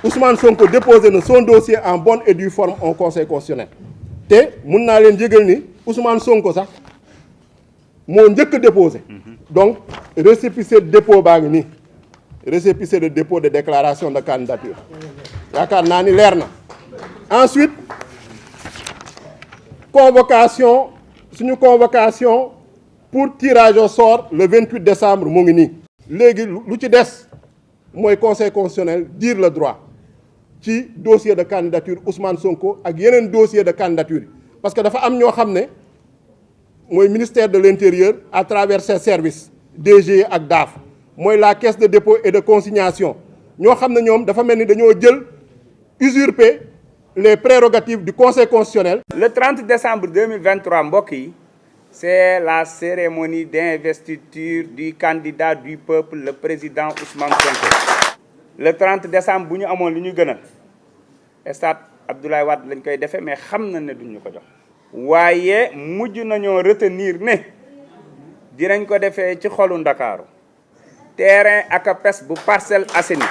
Ousmane Sonko déposé son dossier en bonne et due forme au conseil constitutionnel te mun naa leen yëgal ni Ousmane Sonko sax moo njëkk déposé donc récépissé de dépôt baa ngi nii récépissé de dépôt de déclaration de candidature yaakaar naa ni leer na. Ensuite convocation suñu convocation pour tirage au sort le 28 décembre mu ngi nii. léegi lu ci des mooy conseil constitutionnel dire le droit ci dossier de candidature Ousmane Sonko ak yeneen dossier de candidature parce que dafa am ñoo xam ne mooy ministère de l'intérieur à travers ses services DG ak DAF mooy la caisse de dépôt et de consignation ñoo xam ne ñoom dafa mel ni dañoo jël usurper les prérogatives du conseil constitutionnel. Le 30 décembre 2023 mbokk yi c'est la cérémonie d'investiture du candidat du peuple le président Ousmane Sonko. Le 30 décembre bu ñu amoon li ñu gënal stade Abdoulaye Wade lañ koy defee mais xam na ne duñu ko jox. waaye mujj nañoo retenir ne dinañ ko defee ci xolu Ndakaaru terrain ak apes bu Parcelles Assainies